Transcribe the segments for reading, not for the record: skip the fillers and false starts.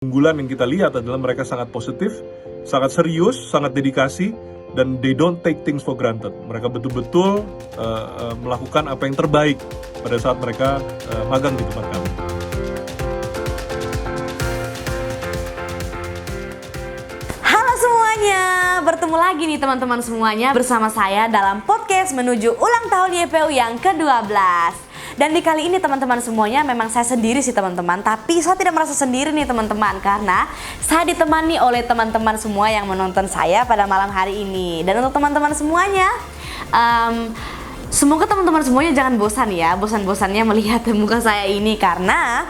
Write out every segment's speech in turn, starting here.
Unggulan yang kita lihat adalah mereka sangat positif, sangat serius, sangat dedikasi, dan they don't take things for granted. Mereka betul-betul melakukan apa yang terbaik pada saat mereka magang di tempat kami. Halo semuanya, bertemu lagi nih teman-teman semuanya bersama saya dalam podcast menuju ulang tahun YPU yang ke-12. Dan di kali ini teman-teman semuanya memang saya sendiri sih teman-teman, tapi saya tidak merasa sendiri nih teman-teman karena saya ditemani oleh teman-teman semua yang menonton saya pada malam hari ini. Dan untuk teman-teman semuanya, semoga teman-teman semuanya jangan bosan ya, bosan-bosannya melihat muka saya ini karena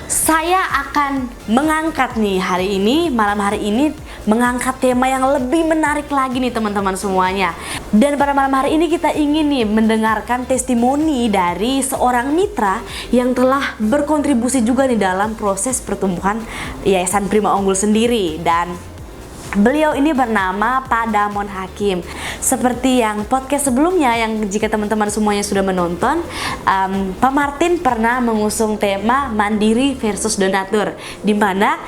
saya akan mengangkat nih hari ini, malam hari ini mengangkat tema yang lebih menarik lagi nih teman-teman semuanya. Dan pada malam hari ini kita ingin nih mendengarkan testimoni dari seorang mitra yang telah berkontribusi juga nih dalam proses pertumbuhan Yayasan Prima Unggul sendiri. Dan beliau ini bernama Pak Damon Hakim. Seperti yang podcast sebelumnya yang jika teman-teman semuanya sudah menonton, Pak Martin pernah mengusung tema mandiri versus donatur, di mana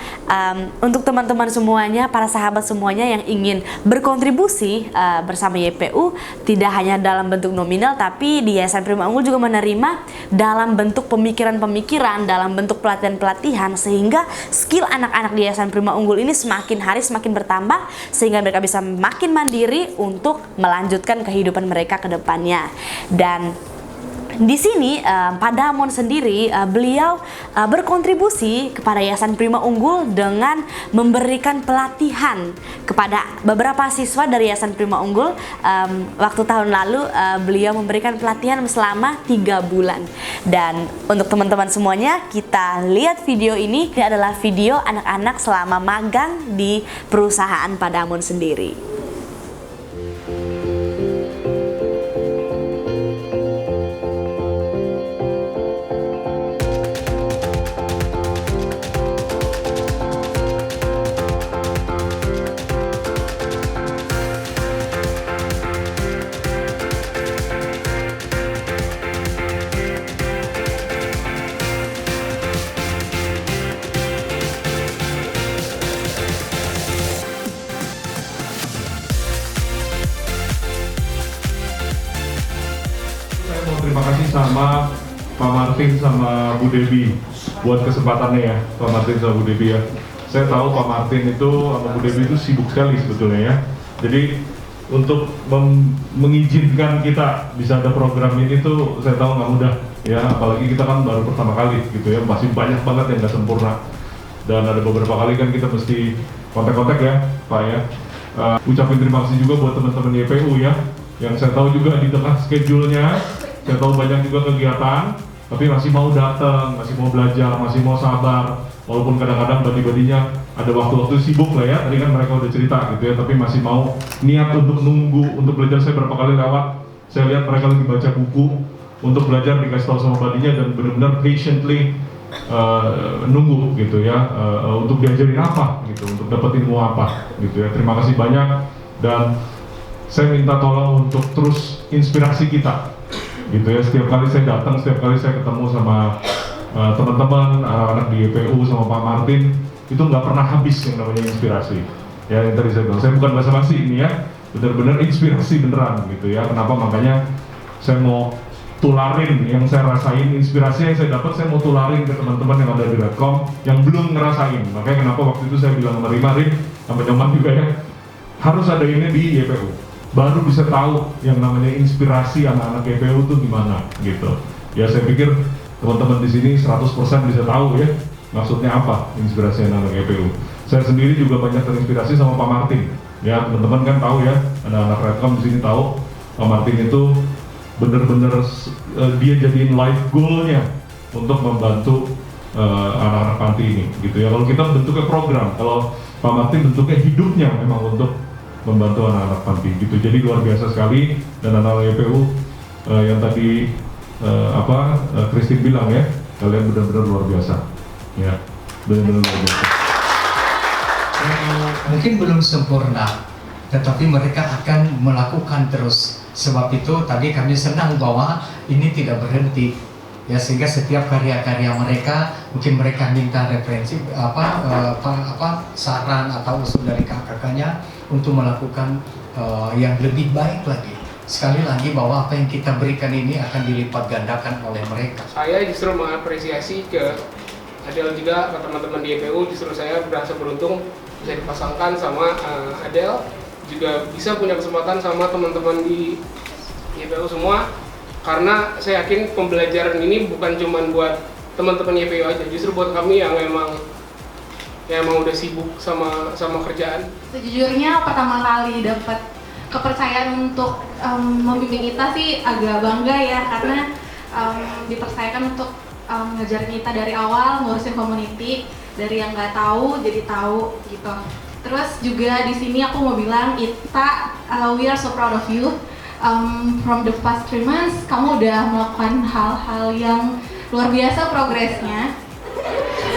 untuk teman-teman semuanya, para sahabat semuanya yang ingin berkontribusi bersama YPU tidak hanya dalam bentuk nominal, tapi di Yayasan Prima Unggul juga menerima dalam bentuk pemikiran-pemikiran, dalam bentuk pelatihan-pelatihan, sehingga skill anak-anak di Yayasan Prima Unggul ini semakin hari semakin bertambah sehingga mereka bisa makin mandiri untuk melanjutkan kehidupan mereka ke depannya. Dan di sini Pak Damon sendiri beliau berkontribusi kepada Yayasan Prima Unggul dengan memberikan pelatihan kepada beberapa siswa dari Yayasan Prima Unggul. Waktu tahun lalu beliau memberikan pelatihan selama 3 bulan. Dan untuk teman-teman semuanya, kita lihat video ini. Ini adalah video anak-anak selama magang di perusahaan Pak Damon sendiri. Terima kasih sama Pak Martin sama Bu Debi buat kesempatannya ya, Pak Martin sama Bu Debi ya. Saya tahu Pak Martin itu sama Bu Debi itu sibuk sekali sebetulnya ya. Jadi untuk mengizinkan kita bisa ada program ini tuh saya tahu nggak mudah ya, apalagi kita kan baru pertama kali gitu ya, masih banyak banget yang nggak sempurna. Dan ada beberapa kali kan kita mesti kontak-kontak ya Pak ya. Ucapin terima kasih juga buat teman-teman YPU ya, yang saya tahu juga di tengah schedule-nya, saya tahu banyak juga kegiatan, tapi masih mau datang, masih mau belajar, masih mau sabar. Walaupun kadang-kadang badi-badinya ada waktu-waktu sibuk lah ya, tadi kan mereka udah cerita gitu ya, tapi masih mau niat untuk nunggu, untuk belajar. Saya berapa kali lewat, saya lihat mereka lagi baca buku untuk belajar, dikasih tahu sama badinya, dan benar-benar patiently nunggu gitu ya, untuk diajarin apa gitu, untuk dapat ilmu apa gitu ya. Terima kasih banyak, dan saya minta tolong untuk terus inspirasi kita gitu ya. Setiap kali saya datang, setiap kali saya ketemu sama teman-teman, anak-anak di YPU sama Pak Martin, itu nggak pernah habis yang namanya inspirasi ya. Yang tadi saya bilang, saya bukan basa-basi ini ya, benar-benar inspirasi beneran gitu ya. Kenapa? Makanya saya mau tularin yang saya rasain, inspirasi yang saya dapat, saya mau tularin ke teman-teman yang ada di Redcom yang belum ngerasain. Makanya kenapa waktu itu saya bilang sama Rin sama Nyoman juga ya, harus ada ini di YPU, baru bisa tahu yang namanya inspirasi anak-anak YPU itu gimana gitu ya. Saya pikir teman-teman di sini 100% bisa tahu ya maksudnya apa inspirasi anak-anak YPU. Saya sendiri juga banyak terinspirasi sama Pak Martin ya. Teman-teman kan tahu ya, anak-anak Redcom di sini tahu Pak Martin itu benar-benar dia jadiin life goal-nya untuk membantu anak-anak panti ini gitu ya. Kalau kita bentuknya program, kalau Pak Martin bentuknya hidupnya memang untuk membantu anak-anak panti gitu. Jadi luar biasa sekali. Dan anak-anak YPU yang tadi Christine bilang ya, kalian benar-benar luar biasa ya, benar-benar luar biasa. Mungkin belum sempurna, tetapi mereka akan melakukan terus. Sebab itu tadi kami senang bahwa ini tidak berhenti. ya, sehingga setiap karya-karya mereka mungkin mereka minta referensi saran atau usul dari kakak-kakaknya untuk melakukan yang lebih baik lagi. Sekali lagi bahwa apa yang kita berikan ini akan dilipat gandakan oleh mereka. Saya justru mengapresiasi ke Adele juga, ke teman-teman di YPU. Justru saya berasa beruntung bisa dipasangkan sama Adele, juga bisa punya kesempatan sama teman-teman di YPU semua. Karena saya yakin pembelajaran ini bukan cuma buat teman-teman YPU aja, justru buat kami yang emang udah sibuk sama kerjaan. Sejujurnya pertama kali dapat kepercayaan untuk membimbing kita sih agak bangga ya, karena dipercayakan untuk ngajarin kita dari awal, ngurusin community dari yang nggak tahu jadi tahu gitu. Terus juga di sini aku mau bilang, Ita, we are so proud of you. From the past 3 months, kamu udah melakukan hal-hal yang luar biasa progresnya.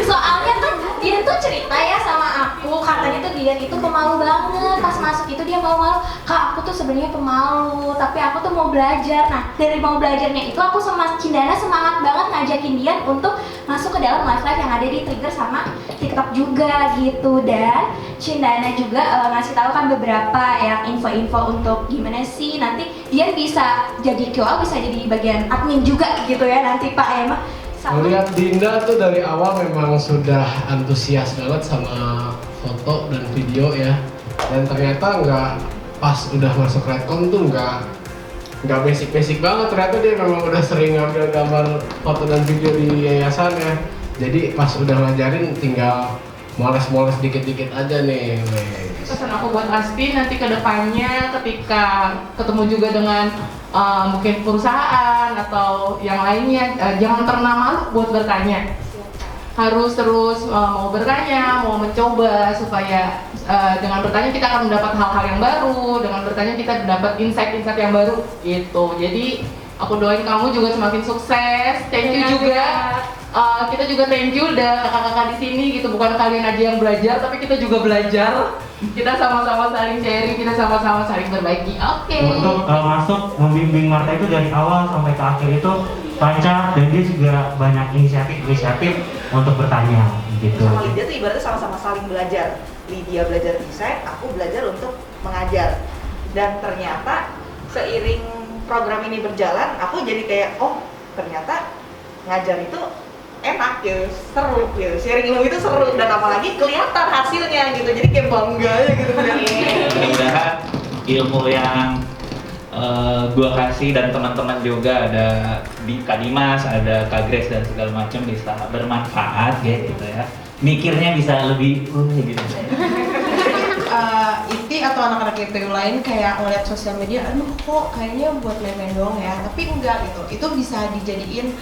Soalnya tuh dia tuh cerita ya sama aku, katanya tuh dia itu pemalu banget. Pas masuk itu dia malu-malu, Kak aku tuh sebenarnya pemalu, tapi aku tuh mau belajar. Nah dari mau belajarnya itu aku sama Cindana semangat banget ngajakin dia untuk masuk ke dalam live yang ada di Trigger sama TikTok juga gitu. Dan Cindana juga ngasih tahu kan beberapa yang info-info untuk gimana sih nanti dia bisa jadi QA, bisa jadi bagian admin juga gitu ya nanti Pak Emma. Melihat Dinda tuh dari awal memang sudah antusias banget sama foto dan video ya, dan ternyata nggak pas udah masuk Redcon tuh nggak basic banget, ternyata dia memang udah sering ngambil gambar foto dan video di yayasan ya. Jadi pas udah ngajarin tinggal moles dikit-dikit aja nih. Pesan aku buat Asti nanti ke depannya ketika ketemu juga dengan mungkin perusahaan atau yang lainnya, jangan pernah malu buat bertanya. Harus terus mau bertanya, mau mencoba, supaya dengan bertanya kita akan mendapat hal-hal yang baru, dengan bertanya kita mendapat insight-insight yang baru gitu. Jadi aku doain kamu juga semakin sukses. Thank you juga. Kita juga thank you udah kakak-kakak di sini gitu, bukan kalian aja yang belajar tapi kita juga belajar. Kita sama-sama saling sharing, kita sama-sama saling berbagi. Oke. Untuk masuk membimbing Marta itu dari awal sampai ke akhir itu lancar, dan dia juga banyak inisiatif untuk bertanya gitu. Sama Lydia tuh ibaratnya sama-sama saling belajar. Lydia belajar desain, aku belajar untuk mengajar. Dan ternyata seiring program ini berjalan, aku jadi kayak oh ternyata ngajar itu enak gitu, seru gitu, sharing ilmu itu seru, dan apalagi kelihatan hasilnya gitu, jadi kayak bangga aja gitu. Mudah-mudahan ilmu yang gua kasih dan teman-teman juga, ada di Kak Dimas, ada Kak Grace dan segala macam, bisa bermanfaat ya gitu ya. Mikirnya bisa lebih gitu. Iti atau anak-anak YPU lain kayak ngeliat sosial media, aduh kok kayaknya buat main-main doang ya, tapi enggak gitu, itu bisa dijadiin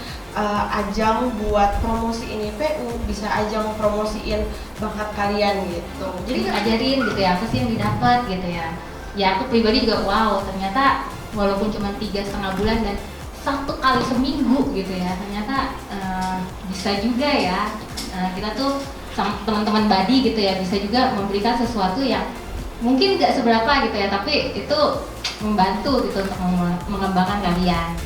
ajang buat promosiin YPU, bisa ajang promosiin bakat kalian gitu. Jadi ajarin gitu ya, apa sih yang didapat gitu ya. Ya aku pribadi juga wow, ternyata walaupun cuma 3,5 bulan dan 1 kali seminggu gitu ya, ternyata bisa juga ya. Kita tuh sama teman-teman badi gitu ya, bisa juga memberikan sesuatu yang mungkin nggak seberapa gitu ya, tapi itu membantu gitu untuk mengembangkan kalian.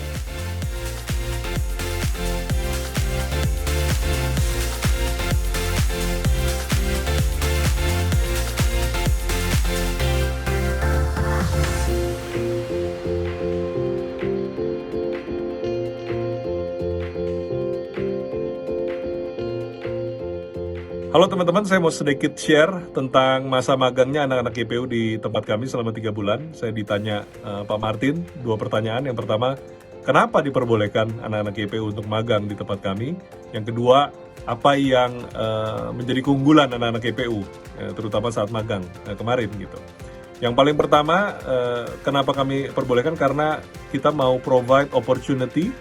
Halo teman-teman, saya mau sedikit share tentang masa magangnya anak-anak YPU di tempat kami selama 3 bulan. Saya ditanya Pak Martin 2 pertanyaan. Yang pertama, kenapa diperbolehkan anak-anak YPU untuk magang di tempat kami? Yang kedua, apa yang menjadi keunggulan anak-anak YPU, terutama saat magang kemarin gitu. Yang paling pertama, kenapa kami perbolehkan? Karena kita mau provide opportunity,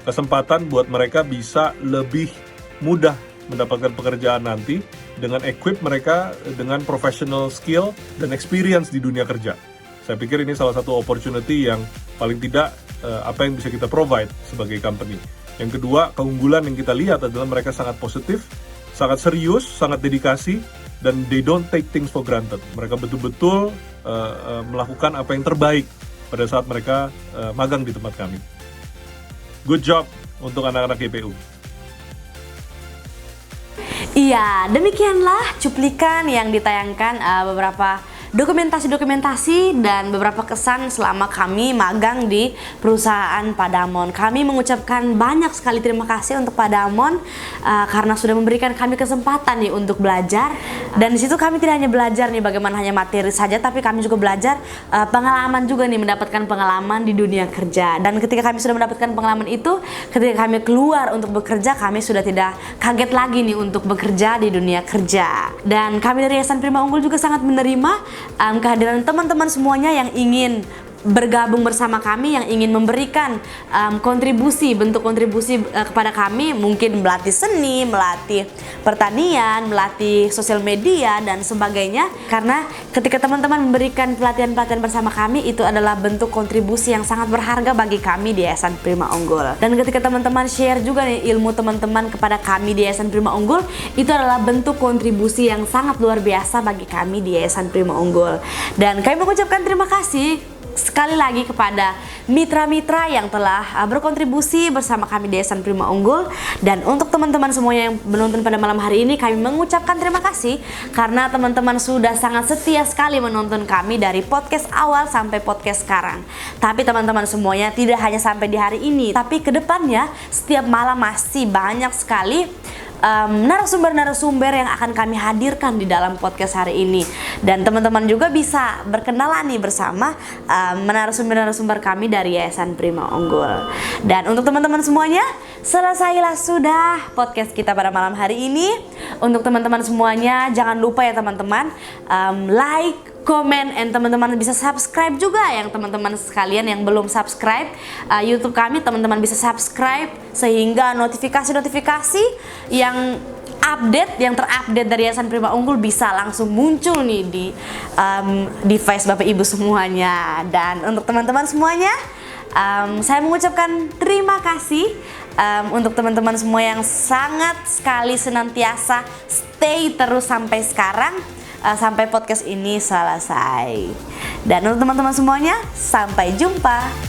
kesempatan buat mereka bisa lebih mudah mendapatkan pekerjaan nanti dengan equip mereka dengan professional skill dan experience di dunia kerja. Saya pikir ini salah satu opportunity yang paling tidak apa yang bisa kita provide sebagai company. Yang kedua, keunggulan yang kita lihat adalah mereka sangat positif, sangat serius, sangat dedikasi, dan they don't take things for granted. Mereka betul-betul melakukan apa yang terbaik pada saat mereka magang di tempat kami. Good job untuk anak-anak GPU. Iya, demikianlah cuplikan yang ditayangkan beberapa dokumentasi dan beberapa kesan selama kami magang di perusahaan Padamon. Kami mengucapkan banyak sekali terima kasih untuk Padamon karena sudah memberikan kami kesempatan nih untuk belajar. Dan di situ kami tidak hanya belajar nih bagaimana hanya materi saja, tapi kami juga belajar pengalaman juga nih, mendapatkan pengalaman di dunia kerja. Dan ketika kami sudah mendapatkan pengalaman itu, ketika kami keluar untuk bekerja, kami sudah tidak kaget lagi nih untuk bekerja di dunia kerja. Dan kami dari Yayasan Prima Unggul juga sangat menerima kehadiran teman-teman semuanya yang ingin bergabung bersama kami, yang ingin memberikan bentuk kontribusi kepada kami, mungkin melatih seni, melatih pertanian, melatih sosial media dan sebagainya. Karena ketika teman-teman memberikan pelatihan-pelatihan bersama kami, itu adalah bentuk kontribusi yang sangat berharga bagi kami di Yayasan Prima Unggul. Dan ketika teman-teman share juga nih ilmu teman-teman kepada kami di Yayasan Prima Unggul, itu adalah bentuk kontribusi yang sangat luar biasa bagi kami di Yayasan Prima Unggul. Dan kami mengucapkan terima kasih sekali lagi kepada mitra-mitra yang telah berkontribusi bersama kami di Yayasan Prima Unggul. Dan untuk teman-teman semuanya yang menonton pada malam hari ini, kami mengucapkan terima kasih karena teman-teman sudah sangat setia sekali menonton kami dari podcast awal sampai podcast sekarang. Tapi teman-teman semuanya tidak hanya sampai di hari ini, tapi kedepannya setiap malam masih banyak sekali narasumber-narasumber yang akan kami hadirkan di dalam podcast hari ini. Dan teman-teman juga bisa berkenalan nih bersama narasumber-narasumber kami dari Yayasan Prima Unggul. Dan untuk teman-teman semuanya, selesailah sudah podcast kita pada malam hari ini. Untuk teman-teman semuanya, jangan lupa ya teman-teman, like, komen, dan teman-teman bisa subscribe juga. Yang teman-teman sekalian yang belum subscribe YouTube kami, teman-teman bisa subscribe sehingga notifikasi-notifikasi yang terupdate dari Yayasan Prima Unggul bisa langsung muncul nih di device Bapak Ibu semuanya. Dan untuk teman-teman semuanya, saya mengucapkan terima kasih untuk teman-teman semua yang sangat sekali senantiasa stay terus sampai sekarang, sampai podcast ini selesai. Dan untuk teman-teman semuanya, sampai jumpa.